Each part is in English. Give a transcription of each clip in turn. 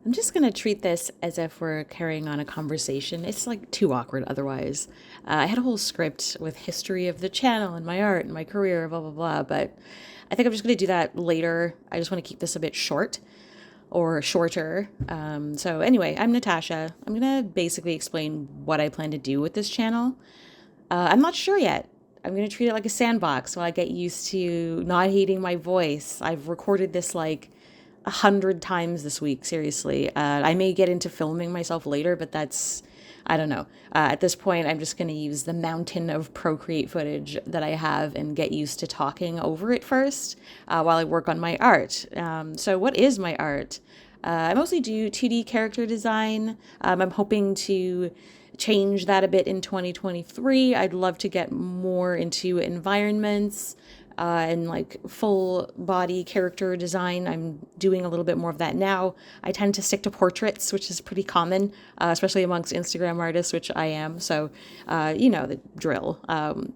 I'm just going to treat this as if we're carrying on a conversation. It's like too awkward otherwise. I had a whole script with history of the channel and my art and my career, blah, blah, blah, but I think I'm just going to do that later. I just want to keep this a bit short or shorter. So anyway, I'm Natasha. I'm going to basically explain what I plan to do with this channel. I'm not sure yet. I'm going to treat it like a sandbox while I get used to not hating my voice. I've recorded this like 100 times this week, seriously. I may get into filming myself later, but that's, I don't know. At this point, I'm just going to use the mountain of Procreate footage that I have and get used to talking over it first while I work on my art. So what is my art? I mostly do 2D character design. I'm hoping to change that a bit in 2023. I'd love to get more into environments and like full body character design. I'm doing a little bit more of that now. I tend to stick to portraits, which is pretty common, especially amongst Instagram artists, which I am. So, you know, the drill.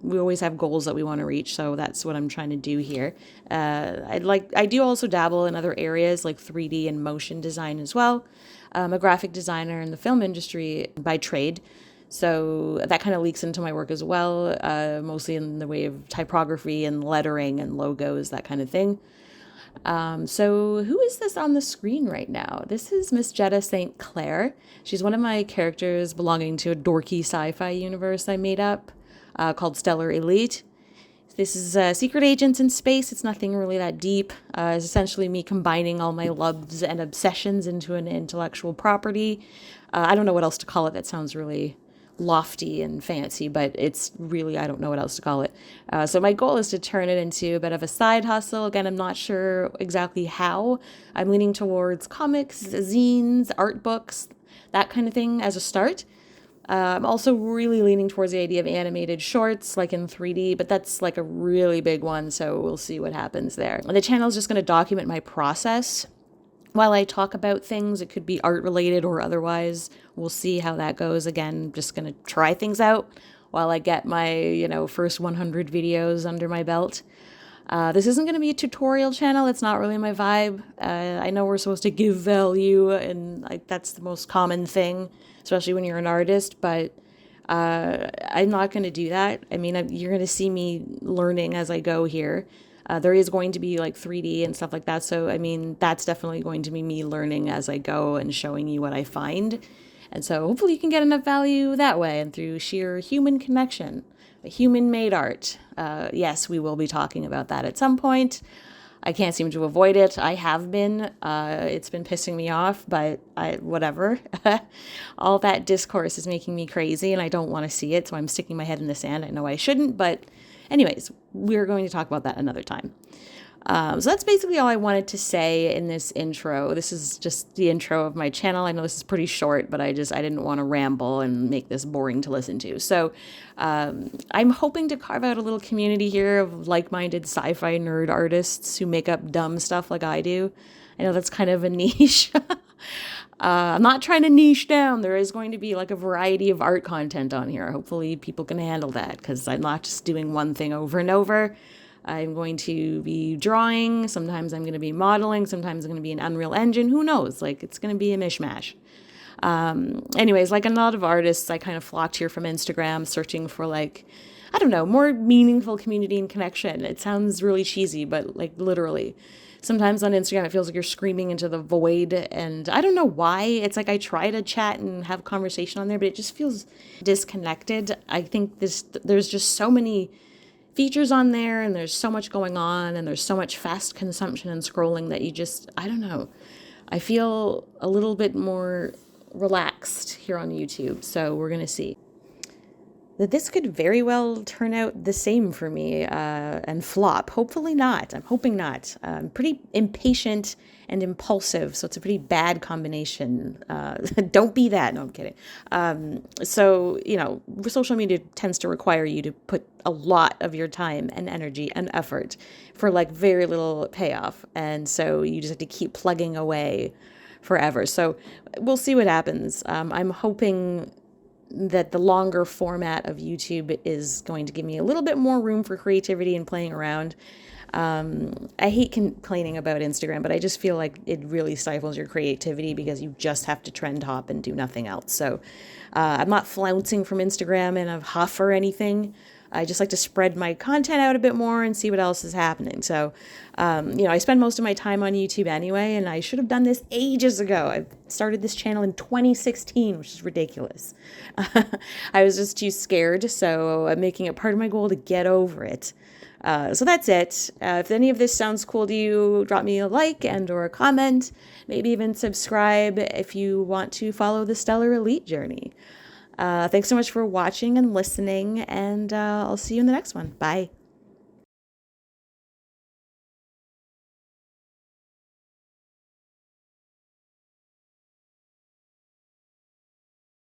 We always have goals that we want to reach. So that's what I'm trying to do here. I do also dabble in other areas like 3D and motion design as well. I'm a graphic designer in the film industry by trade. So that kind of leaks into my work as well, mostly in the way of typography and lettering and logos, that kind of thing. So who is this on the screen right now? This is Miss Jetta St. Clair. She's one of my characters belonging to a dorky sci-fi universe I made up called Stellar Elite. This is Secret Agents in Space. It's nothing really that deep. It's essentially me combining all my loves and obsessions into an intellectual property. I don't know what else to call it. That sounds really lofty and fancy, but it's really, I don't know what else to call it. So my goal is to turn it into a bit of a side hustle. Again, I'm not sure exactly how. I'm leaning towards comics, zines, art books, that kind of thing as a start. I'm also really leaning towards the idea of animated shorts, like in 3D, but that's like a really big one, so we'll see what happens there. The channel is just going to document my process while I talk about things. It could be art related or otherwise. We'll see how that goes. Again, just going to try things out while I get my, first 100 videos under my belt. This isn't going to be a tutorial channel. It's not really my vibe. I know we're supposed to give value, and like that's the most common thing, especially when you're an artist, but I'm not going to do that. I mean, you're going to see me learning as I go here. There is going to be like 3D and stuff like that. So, I mean, that's definitely going to be me learning as I go and showing you what I find. And so hopefully you can get enough value that way and through sheer human connection, human-made art. Yes, we will be talking about that at some point. I can't seem to avoid it. I have been. It's been pissing me off, but whatever. All that discourse is making me crazy, and I don't want to see it, so I'm sticking my head in the sand. I know I shouldn't, but anyways, we're going to talk about that another time. So that's basically all I wanted to say in this intro. This is just the intro of my channel. I know this is pretty short, but I didn't want to ramble and make this boring to listen to. So I'm hoping to carve out a little community here of like-minded sci-fi nerd artists who make up dumb stuff like I do. I know that's kind of a niche. I'm not trying to niche down. There is going to be like a variety of art content on here. Hopefully people can handle that because I'm not just doing one thing over and over. I'm going to be drawing. Sometimes I'm going to be modeling. Sometimes I'm going to be an Unreal Engine. Who knows? Like, it's going to be a mishmash. Anyways, like a lot of artists, I kind of flocked here from Instagram searching for like, I don't know, more meaningful community and connection. It sounds really cheesy, but like literally. Sometimes on Instagram, it feels like you're screaming into the void, and I don't know why. It's like I try to chat and have conversation on there, but it just feels disconnected. I think there's just so many features on there, and there's so much going on, and there's so much fast consumption and scrolling that I don't know. I feel a little bit more relaxed here on YouTube, so we're going to see. That this could very well turn out the same for me and flop. Hopefully not. I'm hoping not. I'm pretty impatient and impulsive, so it's a pretty bad combination. Don't be that. No, I'm kidding. So, social media tends to require you to put a lot of your time and energy and effort for like very little payoff. And so you just have to keep plugging away forever. So we'll see what happens. I'm hoping that the longer format of YouTube is going to give me a little bit more room for creativity and playing around. I hate complaining about Instagram, but I just feel like it really stifles your creativity because you just have to trend hop and do nothing else. So I'm not flouncing from Instagram in a huff or anything. I just like to spread my content out a bit more and see what else is happening. So, I spend most of my time on YouTube anyway, and I should have done this ages ago. I started this channel in 2016, which is ridiculous. I was just too scared, so I'm making it part of my goal to get over it. So that's it. If any of this sounds cool to you, drop me a like and or a comment. Maybe even subscribe if you want to follow the Stellar Elite journey. Thanks so much for watching and listening, and I'll see you in the next one. Bye.